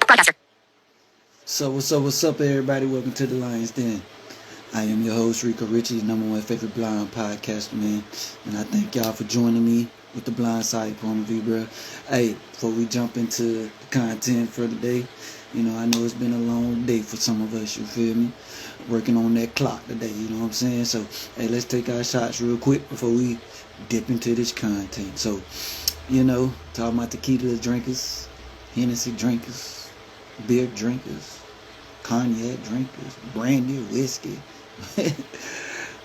broadcaster. So what's up, everybody? Welcome to the Lions Den. I am your host, Rico Richie, #1 favorite blind podcaster, man. And I thank y'all for joining me with the blind side point of view, bro. Hey, before we jump into the content for the day, I know it's been a long day for some of us, you feel me? Working on that clock today, you know what I'm saying? So, hey, let's take our shots real quick before we dip into this content. So, talking about tequila drinkers, Hennessy drinkers, beer drinkers, cognac drinkers, brandy, whiskey,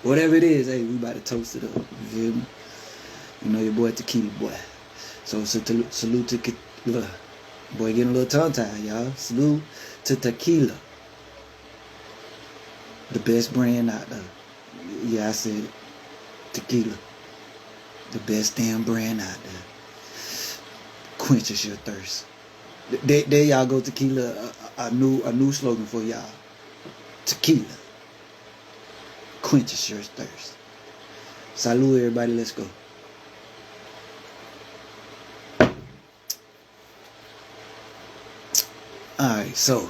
whatever it is, hey, we about to toast it up, you feel me? Your boy Tequila Boy. So salute to tequila. Boy, getting a little tongue-tied, y'all. Salute to tequila. The best brand out there. Yeah, I said it. Tequila. The best damn brand out there. Quenches your thirst. There y'all go, tequila. A new slogan for y'all. Tequila. Quenches your thirst. Salute, everybody. Let's go. Alright, so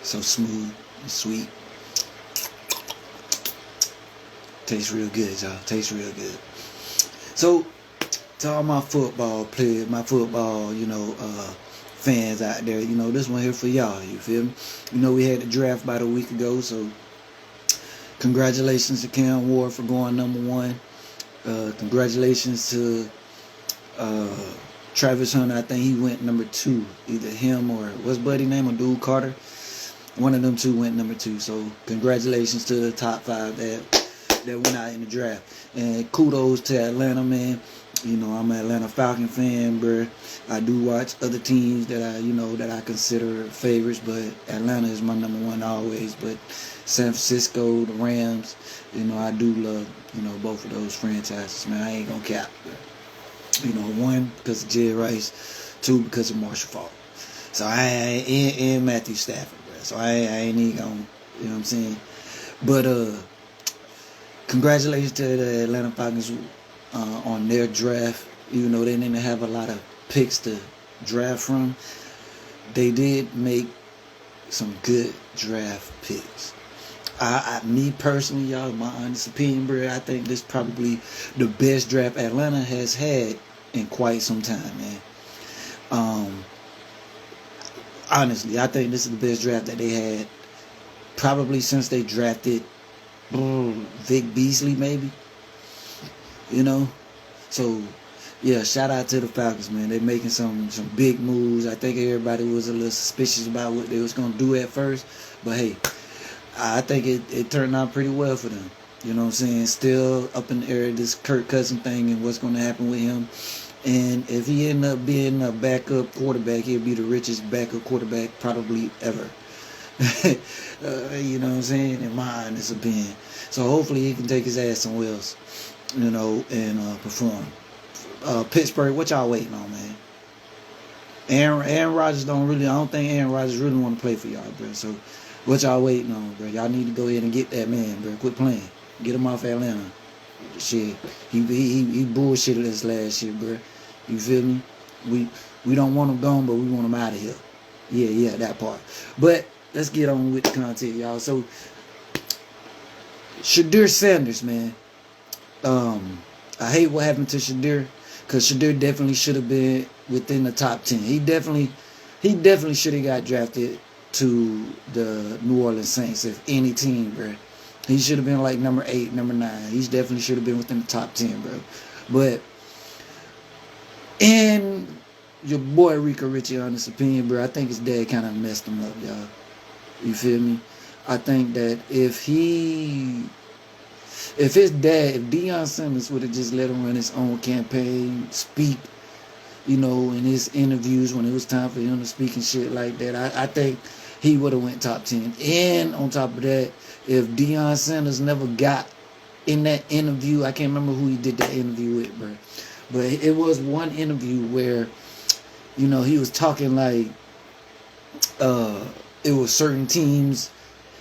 smooth and sweet. Tastes real good, y'all. Tastes real good. So, to all my football players, my football, fans out there, this one here for y'all, you feel me? We had the draft about a week ago, so congratulations to Cam Ward for going #1. Congratulations to Travis Hunter. I think he went #2. Either him or what's buddy name, or Dude Carter. One of them two went #2. So congratulations to the top 5 that went out in the draft. And kudos to Atlanta, man. I'm an Atlanta Falcon fan, bro. I do watch other teams that I consider favorites, but Atlanta is my #1 always. But San Francisco, the Rams, I do love, both of those franchises, man. I ain't gonna cap, bro. 1 because of Jerry Rice, 2 because of Marshall Faulk. So and Matthew Stafford, bro. So I ain't even gonna, you know what I'm saying? But congratulations to the Atlanta Falcons on their draft. Even though they didn't have a lot of picks to draft from, they did make some good draft picks. Me personally, y'all, my honest opinion, bro, I think this is probably the best draft Atlanta has had in quite some time, man. Honestly, I think this is the best draft that they had probably since they drafted Vic Beasley, maybe. So yeah, shout out to the Falcons, man. They're making some big moves. I think everybody was a little suspicious about what they was gonna do at first, but hey, I think it turned out pretty well for them. You know what I'm saying? Still up in the air, this Kirk Cousins thing and what's going to happen with him. And if he end up being a backup quarterback, he'll be the richest backup quarterback probably ever. You know what I'm saying? In my honest opinion. So hopefully he can take his ass somewhere else, and perform. Pittsburgh, what y'all waiting on, man? Aaron Rodgers I don't think Aaron Rodgers really want to play for y'all, bro. So what y'all waiting on, bro? Y'all need to go ahead and get that man, bro. Quit playing. Get him off Atlanta. Shit, he bullshitted us last year, bro. You feel me? We don't want him gone, but we want him out of here. Yeah, that part. But let's get on with the content, y'all. So Shedeur Sanders, man. I hate what happened to Shedeur, because Shedeur definitely should have been within the top 10. He definitely should have got drafted to the New Orleans Saints, if any team, bro. He should have been like number 8, number 9. He definitely should have been within the top 10, bro. But in your boy Rico Richie honest opinion, bro, I think his dad kind of messed him up, y'all. You feel me? I think that if Deion Sanders would have just let him run his own campaign, speak, in his interviews when it was time for him to speak and shit like that, I think he would have went top 10. And on top of that, if Deion Sanders never got in that interview, I can't remember who he did that interview with, bro. But it was one interview where, he was talking like it was certain teams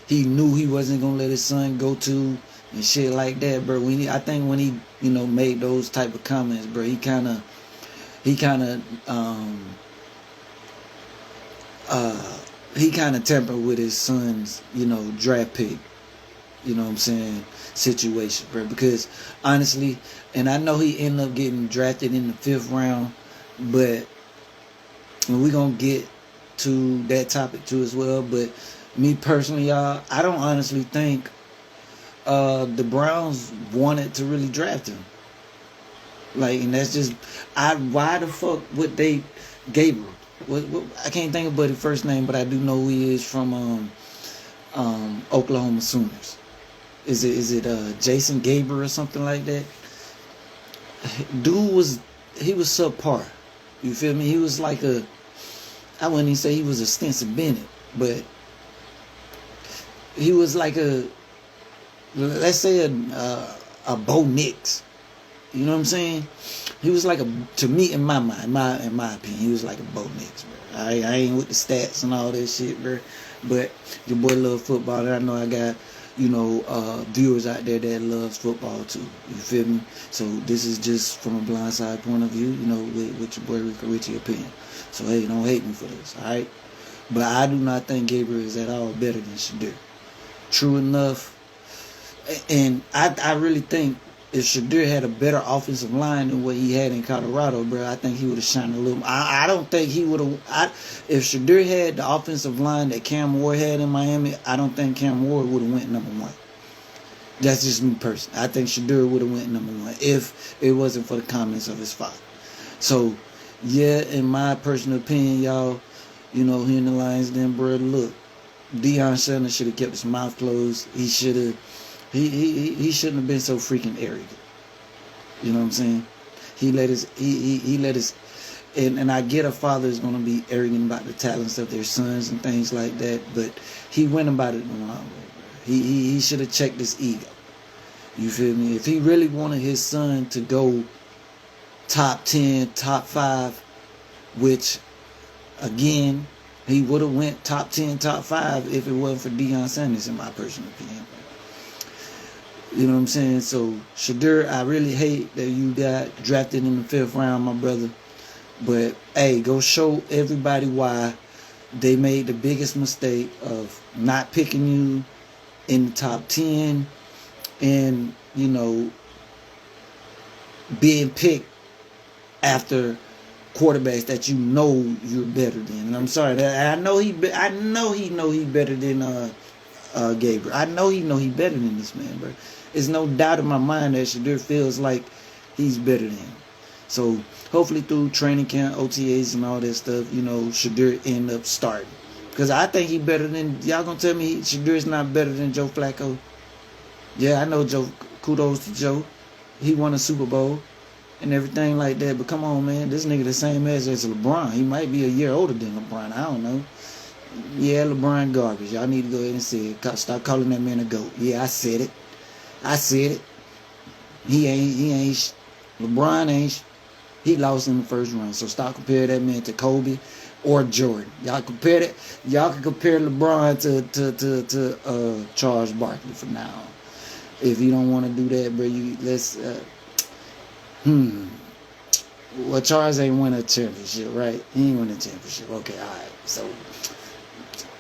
he knew he wasn't going to let his son go to and shit like that, bro. I think when he, made those type of comments, bro, he kind of he kind of tempered with his son's, draft pick, you know what I'm saying, situation, bro. Because honestly, and I know he ended up getting drafted in the 5th round, but we're going to get to that topic too as well. But me personally, y'all, I don't honestly think the Browns wanted to really draft him. Like, and that's just, why the fuck would they, Gabriel? I can't think about his first name, but I do know he is from Oklahoma Sooners. Is it Jason Gabriel or something like that? Dude was subpar. You feel me? He was like I wouldn't even say he was a Stinson Bennett, but he was like let's say a Bo Nix. You know what I'm saying? He was like to me, in my mind, in my opinion, he was like a Bo Nix, bro. I ain't with the stats and all that shit, bro. But your boy love football, and I know I got, viewers out there that loves football too. You feel me? So this is just from a blindside point of view, with your boy Rico Richie opinion. So hey, don't hate me for this, alright? But I do not think Gabriel is at all better than Shedeur. True enough, and I really think if Shedeur had a better offensive line than what he had in Colorado, bro, I think he would have shined a little. I don't think he would have. If Shedeur had the offensive line that Cam Ward had in Miami, I don't think Cam Ward would have went number 1. That's just me personally. I think Shedeur would have went number 1 if it wasn't for the comments of his father. So, yeah, in my personal opinion, y'all, here in the Lions Den, bro, look, Deion Sanders should have kept his mouth closed. He should have. He shouldn't have been so freaking arrogant. You know what I'm saying? He let his and I get a father is gonna be arrogant about the talents of their sons and things like that, but he went about it the wrong way. He should have checked his ego. You feel me? If he really wanted his son to go top 10, top 5, which again he would have went top 10, top 5 if it wasn't for Deion Sanders, in my personal opinion. You know what I'm saying? So, Shedeur, I really hate that you got drafted in the 5th round, my brother. But, hey, go show everybody why they made the biggest mistake of not picking you in the top 10 and, being picked after quarterbacks that you're better than. And I'm sorry, that I know he better than Gabriel. I know he better than this man, bro. There's no doubt in my mind that Shedeur feels like he's better than him. So hopefully through training camp, OTAs and all that stuff, Shedeur end up starting. Because I think he better than, y'all gonna tell me Shadeur's not better than Joe Flacco? Yeah, I know Joe. Kudos to Joe. He won a Super Bowl and everything like that. But come on, man, this nigga the same age as LeBron. He might be a year older than LeBron. I don't know. Yeah, LeBron garbage. Y'all need to go ahead and say it. Stop calling that man a GOAT. Yeah, I said it. He ain't. LeBron ain't. He lost in the first round. So stop comparing that man to Kobe or Jordan. Y'all can compare LeBron to Charles Barkley for now. If you don't want to do that, bro, well, Charles ain't won a championship, right? He ain't won a championship. Okay, all right. So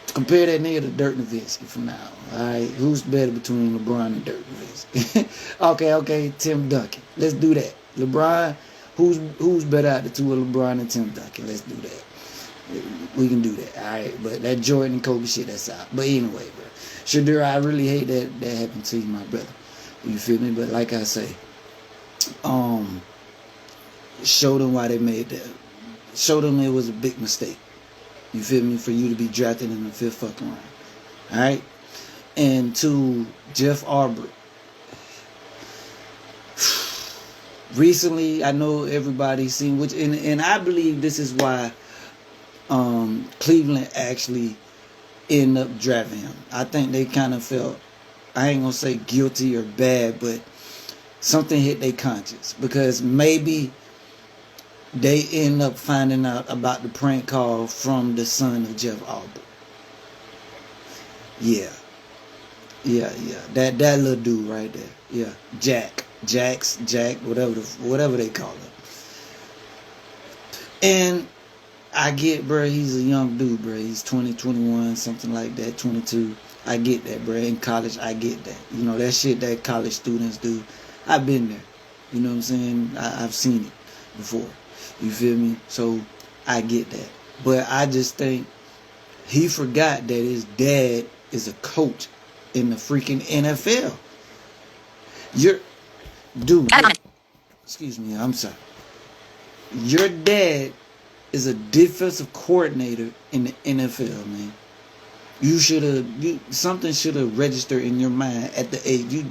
compare that nigga to Dirk Nowitzki for now. All right, who's better between LeBron and Dirk Nowitzki? okay, Tim Duncan. Let's do that. LeBron, who's better out the two of LeBron and Tim Duncan? Let's do that. We can do that. All right, but that Jordan and Kobe shit, that's out. But anyway, bro, Shedeur, I really hate that happened to you, my brother. You feel me? But like I say, show them why they made that. Show them it was a big mistake. You feel me? For you to be drafted in the 5th fucking round. Alright? And to Jeff Arbor. Recently, I know everybody's seen, and I believe this is why Cleveland actually ended up drafting him. I think they kind of felt, I ain't gonna say guilty or bad, but something hit their conscience. Because maybe they end up finding out about the prank call from the son of Jeff Albert. Yeah. That little dude right there. Yeah. Jack, whatever they call him. And I get, bro, he's a young dude, bro. He's 20, 21, something like that, 22. I get that, bro. In college, I get that. You know, that shit that college students do. I've been there. You know what I'm saying? I've seen it before. You feel me? So, I get that. But I just think he forgot that his dad is a coach in the freaking NFL. Dude, excuse me, I'm sorry. Your dad is a defensive coordinator in the NFL, man. Something should have registered in your mind at the age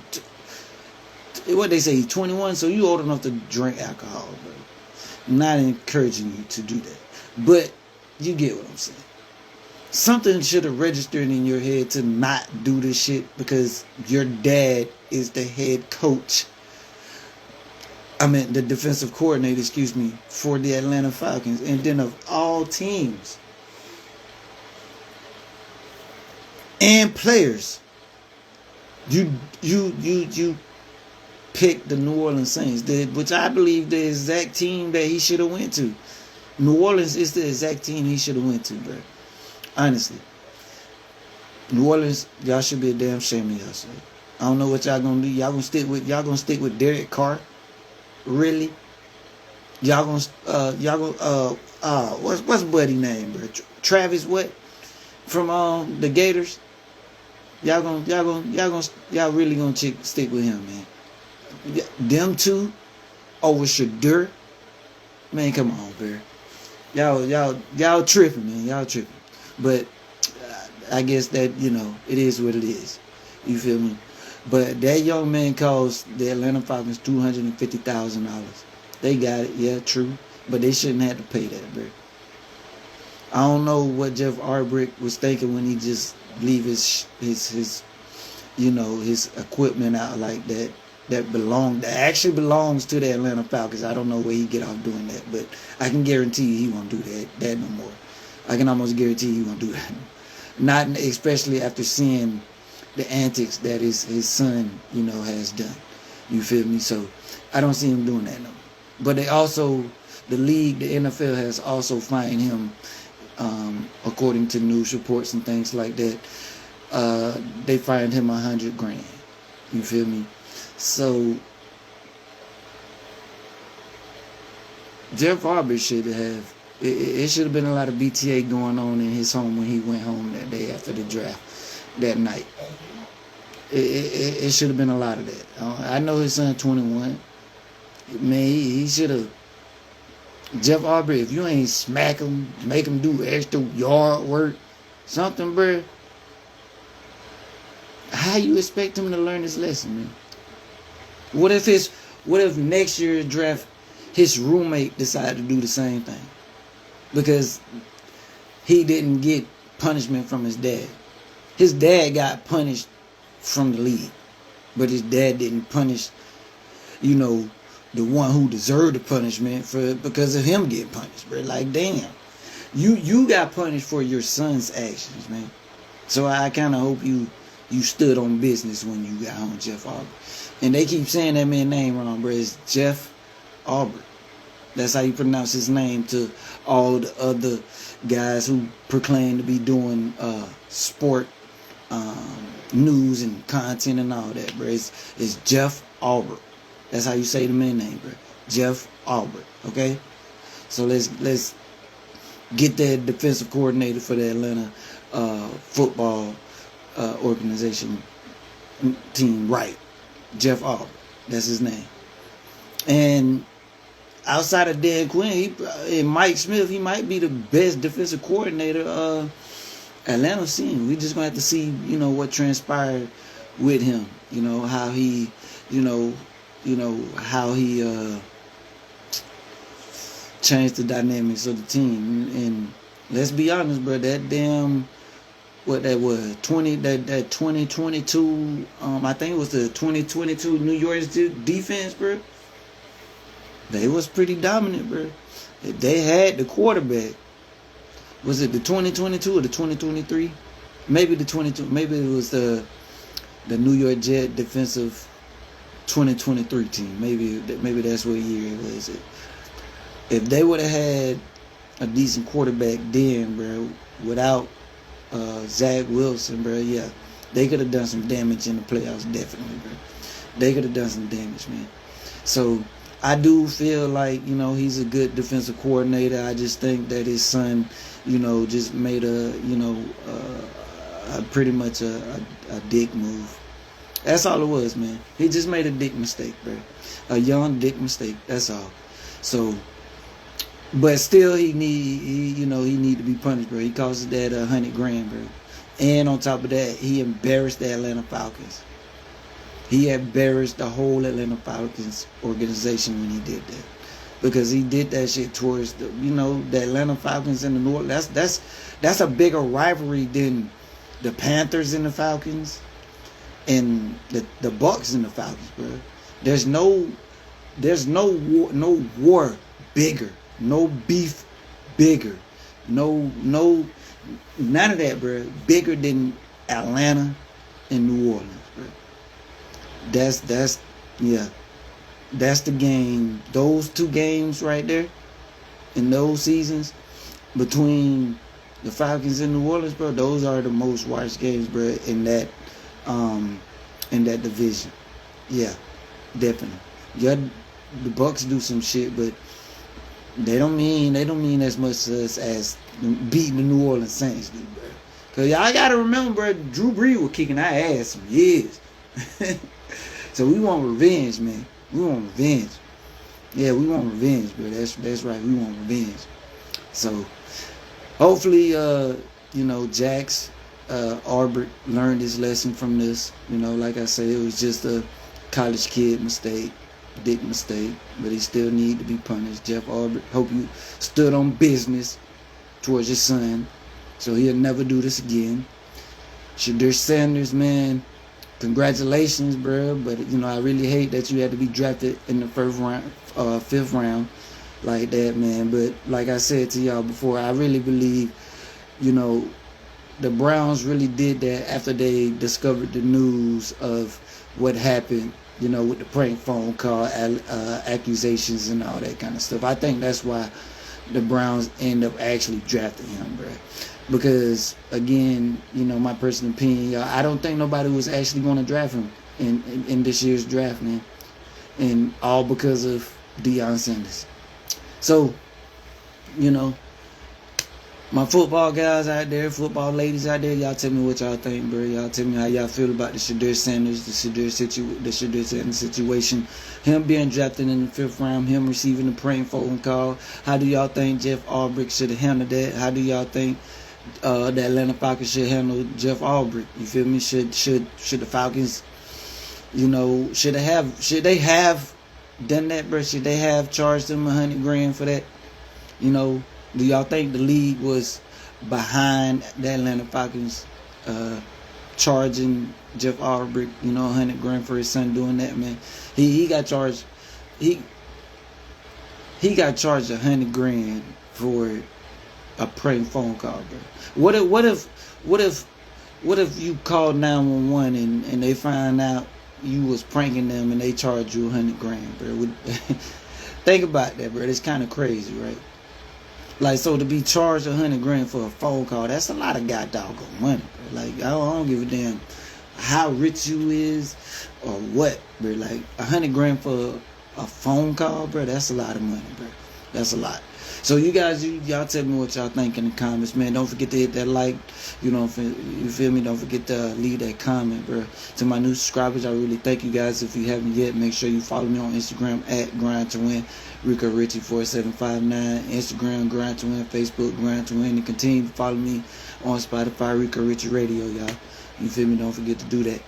what they say, 21, so you old enough to drink alcohol, bro. I'm not encouraging you to do that, but you get what I'm saying. Something should have registered in your head to not do this shit because your dad is the head coach. I mean, the defensive coordinator, for the Atlanta Falcons. And then of all teams and players, you picked the New Orleans Saints, which I believe the exact team that he should have went to. New Orleans is the exact team he should have went to, bro. Honestly, New Orleans, y'all should be a damn shame of yourself. I don't know what y'all gonna do. Y'all gonna stick with Derek Carr? Really? What's buddy name, bro? Travis what? From the Gators? Y'all really gonna stick with him, man? Them two over Shedeur? Man, come on, bro. Y'all tripping, man. Y'all tripping. But I guess that, it is what it is. You feel me? But that young man cost the Atlanta Falcons $250,000. They got it, yeah, true. But they shouldn't have to pay that, bro. I don't know what Jeff Arbrick was thinking when he just leave his equipment out like that. That actually belongs to the Atlanta Falcons. I don't know where he get off doing that, but I can guarantee you he won't do that no more. I can almost guarantee he won't do that. Not especially after seeing the antics that his son, has done. You feel me? So I don't see him doing that no more. But the league, the NFL has also fined him, according to news reports and things like that. They fined him $100,000. You feel me? So Jeff Arbrick should have. It should have been a lot of BTA going on in his home when he went home that day after the draft, that night. It should have been a lot of that. I know his son 21. Man, he should have. Jeff Arbrick, if you ain't smack him, make him do extra yard work, something, bro. How you expect him to learn this lesson, man? What if next year's draft his roommate decided to do the same thing? Because he didn't get punishment from his dad. His dad got punished from the league. But his dad didn't punish, the one who deserved the punishment because of him getting punished, bro. Like, damn. You got punished for your son's actions, man. So I kind of hope you stood on business when you got on Jeff Arbrick. And they keep saying that man's name wrong, bro. It's Jeff Arbrick. That's how you pronounce his name to all the other guys who proclaim to be doing sport news and content and all that, bro. It's Jeff Arbrick. That's how you say the man's name, bro. Jeff Arbrick. Okay? So let's get that defensive coordinator for the Atlanta football organization team right. Jeff Arbrick. That's his name. And outside of Dan Quinn, and Mike Smith, he might be the best defensive coordinator Atlanta's seen. We just gonna have to see, what transpired with him. How he, how he changed the dynamics of the team. And let's be honest, bro, that damn what that was 2022 I think it was the 2022 New York defense, bro. They was pretty dominant, bro. They had the quarterback. Was it the 2022 or the 2023? Maybe the 22. Maybe it was the New York Jet defensive 2023 team. Maybe that's what year it was. If they would have had a decent quarterback then, bro. Without Zach Wilson, bro, yeah, they could have done some damage in the playoffs, definitely, bro. They could have done some damage, man. So I do feel like, he's a good defensive coordinator. I just think that his son, just made pretty much a dick move. That's all it was, man. He just made a dick mistake, bro. A young dick mistake. That's all. So, but still, he need to be punished, bro. He cost his dad $100,000, bro. And on top of that, he embarrassed the Atlanta Falcons. He embarrassed the whole Atlanta Falcons organization when he did that, because he did that shit towards the Atlanta Falcons and the New Orleans. That's a bigger rivalry than the Panthers and the Falcons and the Bucks and the Falcons, bro. There's no war bigger, no beef bigger, none of that, bro. Bigger than Atlanta and New Orleans, bro. That's the game. Those two games right there in those seasons between the Falcons and New Orleans, bro, those are the most watched games, bro, in that division. Yeah, definitely. Yeah, the Bucks do some shit, but they don't mean as much to us as beating the New Orleans Saints do, bro. Cause y'all gotta remember, bro, Drew Brees was kicking our ass some years. So we want revenge, man. We want revenge. Yeah, we want revenge, bro. That's right. We want revenge. So hopefully, Jax Arbor learned his lesson from this. Like I say, it was just a college kid mistake, dick mistake, but he still need to be punished. Jeff Arbor, hope you stood on business towards your son, so he'll never do this again. Shedeur Sanders, man, congratulations, bro. But I really hate that you had to be drafted in the fifth round, like that, man. But like I said to y'all before, I really believe, the Browns really did that after they discovered the news of what happened, with the prank phone call, accusations and all that kind of stuff. I think that's why the Browns end up actually drafting him, bro. Because, again, my personal opinion, y'all, I don't think nobody was actually going to draft him in this year's draft, man. And all because of Shedeur Sanders. So, my football guys out there, football ladies out there, y'all tell me what y'all think, bro. Y'all tell me how y'all feel about the Shedeur Sanders, the Shedeur Sanders situation. Him being drafted in the 5th round, him receiving the prank phone call. How do y'all think Jeff Albrecht should have handled that? How do y'all think the Atlanta Falcons should handle Jeff Albrecht? You feel me? Should the Falcons, should they have done that, bro? Should they have charged them $100,000 for that? Do y'all think the league was behind the Atlanta Falcons charging Jeff Albrecht, $100,000 for his son doing that, man? He got charged. He got charged $100,000 for a prank phone call, bro. What if you called 911 and they find out you was pranking them and they charged you $100,000, bro? Think about that, bro. It's kind of crazy, right? Like, so to be charged $100,000 for a phone call, that's a lot of goddamn money, bro. Like, I don't give a damn how rich you is or what, bro. Like, $100,000 for a phone call, bro, that's a lot of money, bro. That's a lot. So you guys, y'all tell me what y'all think in the comments, man. Don't forget to hit that like, you feel me? Don't forget to leave that comment, bro. To my new subscribers, I really thank you guys. If you haven't yet, make sure you follow me on Instagram at Grind to Win, Rico Richie 4759, Instagram Grind to Win, Facebook Grind to Win, and continue to follow me on Spotify, Rico Richie Radio, y'all. You feel me? Don't forget to do that.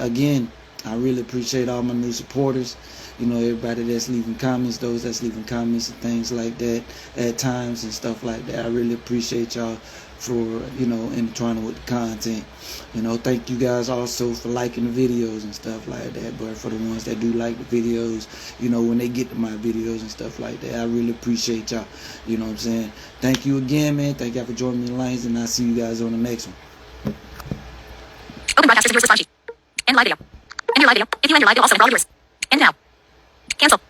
Again, I really appreciate all my new supporters. Everybody that's leaving comments, those that's leaving comments and things like that at times and stuff like that. I really appreciate y'all for, intertwining with the content. Thank you guys also for liking the videos and stuff like that. But for the ones that do like the videos, when they get to my videos and stuff like that, I really appreciate y'all. You know what I'm saying? Thank you again, man. Thank y'all for joining me in the lanes, and I'll see you guys on the next one. Open broadcast response sheet. End live video. End your live video. If you end your live video, also end all viewers. End now. Cancel.